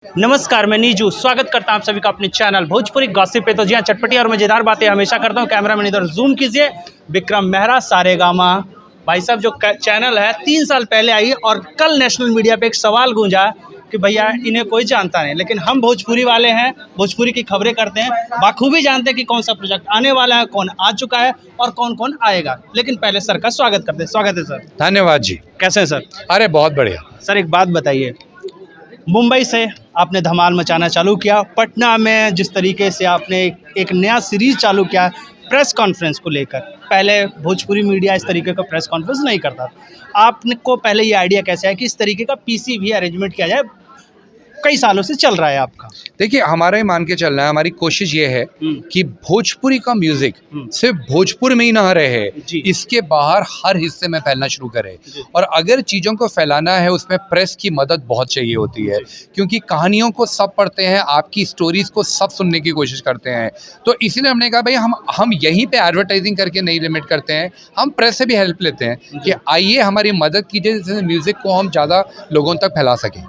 नमस्कार, मैं नीजू स्वागत करता हूं आप सभी का अपने चैनल भोजपुरी गॉसिप पे। तो जी हाँ, चटपटी और मज़ेदार बातें हमेशा करता हूं। कैमरामैन इधर जूम कीजिए। विक्रम मेहरा सारेगामा भाई साहब जो चैनल है 3 साल पहले आई और कल नेशनल मीडिया पे एक सवाल गूंजा कि भैया इन्हें कोई जानता नहीं, लेकिन हम भोजपुरी वाले हैं, भोजपुरी की खबरें करते हैं, बाखूबी जानते हैं कि कौन सा प्रोजेक्ट आने वाला है, कौन आ चुका है और कौन कौन आएगा। लेकिन पहले सर का स्वागत करते हैं। स्वागत है सर। धन्यवाद जी। कैसे हैं सर? अरे बहुत बढ़िया सर, एक बात बताइए, मुंबई से आपने धमाल मचाना चालू किया, पटना में जिस तरीके से आपने एक नया सीरीज चालू किया प्रेस कॉन्फ्रेंस को लेकर, पहले भोजपुरी मीडिया इस तरीके का प्रेस कॉन्फ्रेंस नहीं करता। आपने को पहले ये आइडिया कैसे आया कि इस तरीके का पीसी भी अरेंजमेंट किया जाए? कई सालों से चल रहा है आपका। देखिए, हमारा ही मान के चलना है, हमारी कोशिश ये है कि भोजपुरी का म्यूजिक सिर्फ भोजपुर में ही ना रहे, इसके बाहर हर हिस्से में फैलना शुरू करे। और अगर चीज़ों को फैलाना है उसमें प्रेस की मदद बहुत चाहिए होती है, क्योंकि कहानियों को सब पढ़ते हैं, आपकी स्टोरीज को सब सुनने की कोशिश करते हैं। तो इसीलिए हमने कहा भाई हम यहीं पे एडवर्टाइजिंग करके नहीं लिमिट करते हैं, हम प्रेस से भी हेल्प लेते हैं कि आइए हमारी मदद कीजिए जिससे म्यूजिक को हम ज़्यादा लोगों तक फैला सकें।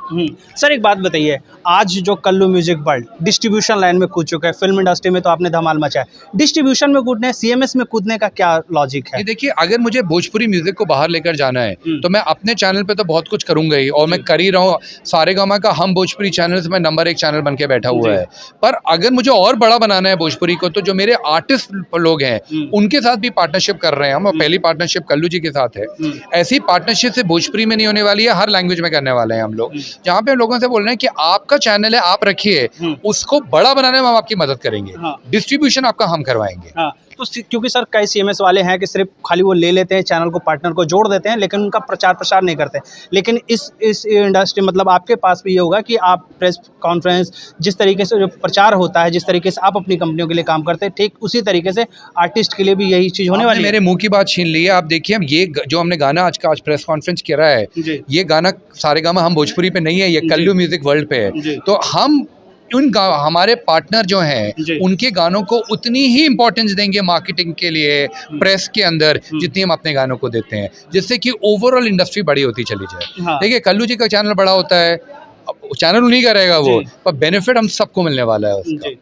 सर, एक बात बताइए, आज जो Kallu music world distribution line में कूद चुका है, फिल्म इंडस्ट्री में तो आपने धमाल मचाया, डिस्ट्रीब्यूशन में कूदने, सीएमएस में कूदने का क्या लॉजिक है? देखिए, अगर मुझे भोजपुरी म्यूजिक को बाहर लेकर जाना है तो मैं अपने चैनल पे तो बहुत कुछ करूंगा ही, और मैं कर ही रहा हूँ। सारेगामा का हम भोजपुरी चैनल से मैं नंबर 1 चैनल बन के बैठा हुआ है। पर अगर मुझे और बड़ा बनाना है भोजपुरी को, तो जो मेरे आर्टिस्ट लोग हैं उनके साथ भी पार्टनरशिप कर रहे हैं हम। पहली पार्टनरशिप कल्लू जी के साथ है। ऐसी पार्टनरशिप से भोजपुरी में नहीं होने वाली है, हर लैंग्वेज में करने वाले हैं हम लोग, जहाँ पे हम लोगों से बोल रहे हैं कि आपका चैनल है, आप रखिए, उसको बड़ा बनाने में हम आपकी मदद करेंगे, डिस्ट्रीब्यूशन आपका हम करवाएंगे। तो क्योंकि सर कई सीएमएस वाले हैं कि सिर्फ खाली वो ले लेते हैं चैनल को, पार्टनर को जोड़ देते हैं, लेकिन उनका प्रचार प्रसार नहीं करते। लेकिन इस इंडस्ट्री मतलब आपके पास भी ये होगा कि आप प्रेस कॉन्फ्रेंस, जिस तरीके से जो प्रचार होता है, जिस तरीके से आप अपनी कंपनियों के लिए काम करते हैं, ठीक उसी तरीके से आर्टिस्ट के लिए भी यही चीज़ होने वाली है। मेरे मुंह की बात छीन ली है। आप देखिए, हम ये जो हमने गाना आज प्रेस कॉन्फ्रेंस किया है, ये गाना सारेगामा हम भोजपुरी पे नहीं है, ये कल्लू म्यूजिक वर्ल्ड पे है। तो हम हमारे पार्टनर जो हैं उनके गानों को उतनी ही इम्पोर्टेंस देंगे मार्केटिंग के लिए प्रेस के अंदर, जितनी हम अपने गानों को देते हैं, जिससे कि ओवरऑल इंडस्ट्री बड़ी होती चली जाए। देखिए, कल्लू जी का चैनल बड़ा होता है, चैनल उन्हीं का रहेगा वो, पर बेनिफिट हम सबको मिलने वाला है उसका।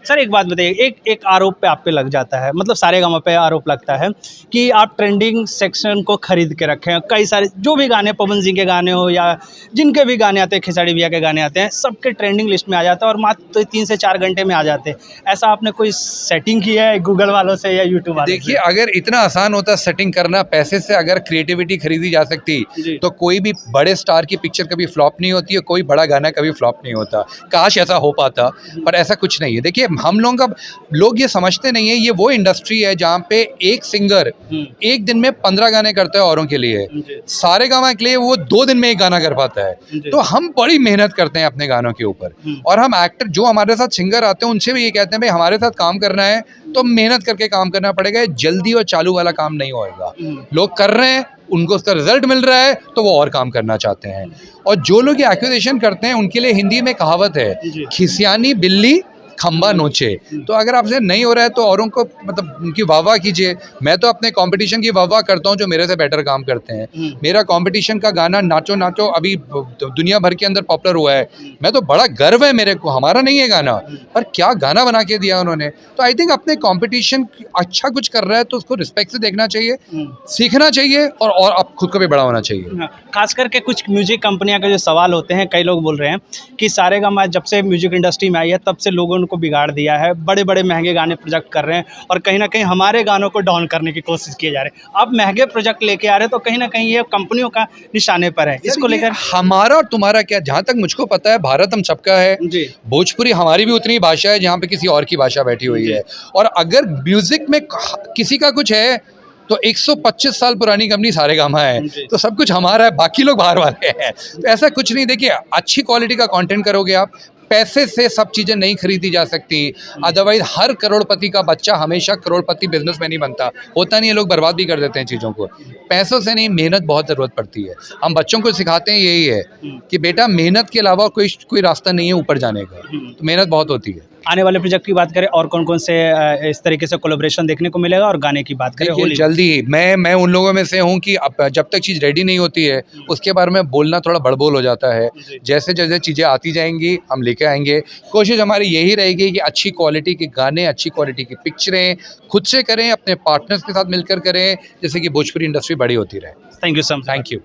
सर, एक बात बताइए, एक आरोप पे आप पे लग जाता है, मतलब सारेगामा पे आरोप लगता है कि आप ट्रेंडिंग सेक्शन को खरीद के रखे हैं। कई सारे जो भी गाने, पवन सिंह के गाने हो या जिनके भी गाने आते हैं, खेसारी भैया के गाने आते हैं, सबके ट्रेंडिंग लिस्ट में आ जाता है और मात्र 3 से 4 घंटे में आ जाते हैं। ऐसा आपने कोई सेटिंग की है गूगल वालों से या यूट्यूब वालों से? देखिए, अगर इतना आसान होता सेटिंग करना, पैसे से अगर क्रिएटिविटी खरीदी जा सकती, तो कोई भी बड़े स्टार की पिक्चर कभी फ्लॉप नहीं होती है, कोई बड़ा गाना कभी फ्लॉप नहीं होता। काश ऐसा हो पाता, पर ऐसा कुछ नहीं है। देखिए, हम लोग ये समझते नहीं है, ये वो इंडस्ट्री है जहाँ पे एक सिंगर एक दिन में 15 गाने करता है औरों के लिए, सारेगामा के लिए वो 2 दिन में एक गाना कर पाता है। तो हम बड़ी मेहनत करते हैं अपने गानों के ऊपर, और हम एक्टर जो हमारे साथ सिंगर आते हैं उनसे भी ये कहते हैं भाई हमारे साथ काम करना है तो मेहनत करके काम करना पड़ेगा, जल्दी और चालू वाला काम नहीं होएगा। लोग कर रहे हैं, उनको उसका रिजल्ट मिल रहा है तो वो और काम करना चाहते हैं। और जो लोग ये एक्यूजेशन करते हैं उनके लिए हिंदी में कहावत है, खिसियानी बिल्ली खंबा नोचे। तो अगर आपसे नहीं हो रहा है तो औरों को मतलब उनकी वाह कीजिए। मैं तो अपने कंपटीशन की वाह करता हूँ जो मेरे से बेटर काम करते हैं। मेरा कंपटीशन का गाना नाचो नाचो अभी दुनिया भर के अंदर पॉपुलर हुआ है, मैं तो बड़ा गर्व है मेरे को, हमारा नहीं है गाना, पर क्या गाना बना के दिया उन्होंने। तो आई थिंक अपने कंपटीशन अच्छा कुछ कर रहा है तो उसको रिस्पेक्ट से देखना चाहिए, सीखना चाहिए, और आप खुद को भी बड़ा होना चाहिए। खास करके कुछ म्यूजिक कंपनियां के जो सवाल होते हैं, कई लोग बोल रहे हैं कि सारेगामा जब से म्यूजिक इंडस्ट्री में आई है तब से लोगों को बिगाड़ दिया है, बड़े बड़े महंगे गाने प्रोजेक्ट कर रहे हैं और कहीं ना कहीं हमारे गानों को डाउन करने की कोशिश किए जा रहे हैं। आप महंगे प्रोजेक्ट लेके आ रहे हैं तो कहीं ना कहीं ये कंपनियों का निशाने पर है। इसको लेकर हमारा और तुम्हारा क्या, जहाँ तक मुझको पता है भारत हम सबका है। भोजपुरी हमारी भी उतनी भाषा है जहाँ पे किसी और की भाषा बैठी हुई है। और अगर म्यूजिक में किसी का कुछ है तो 125 साल पुरानी कंपनी सारेगामा है, तो सब कुछ हमारा है, बाकी लोग बाहर वाले हैं। तो ऐसा कुछ नहीं। देखिए, अच्छी क्वालिटी का कंटेंट करोगे आप, पैसे से सब चीज़ें नहीं खरीदी जा सकती। अदरवाइज हर करोड़पति का बच्चा हमेशा करोड़पति बिजनेसमैन ही बनता, होता नहीं है, लोग बर्बाद भी कर देते हैं चीज़ों को। पैसों से नहीं, मेहनत बहुत ज़रूरत पड़ती है। हम बच्चों को सिखाते हैं यही है कि बेटा मेहनत के अलावा कोई रास्ता नहीं है ऊपर जाने का, तो मेहनत बहुत होती है। आने वाले प्रोजेक्ट की बात करें और कौन कौन से इस तरीके से कोलैबोरेशन देखने को मिलेगा, और गाने की बात करें देखिए, होली जल्दी ही मैं उन लोगों में से हूँ कि अब जब तक चीज़ रेडी नहीं होती है उसके बारे में बोलना थोड़ा बड़बोल हो जाता है। जैसे जैसे चीज़ें आती जाएंगी हम लेके आएंगे। कोशिश हमारी यही रहेगी कि अच्छी क्वालिटी के गाने, अच्छी क्वालिटी की पिक्चरें खुद से करें, अपने पार्टनर्स के साथ मिलकर करें, जिससे कि भोजपुरी इंडस्ट्री बड़ी होती रहे। Thank you so much. Thank you.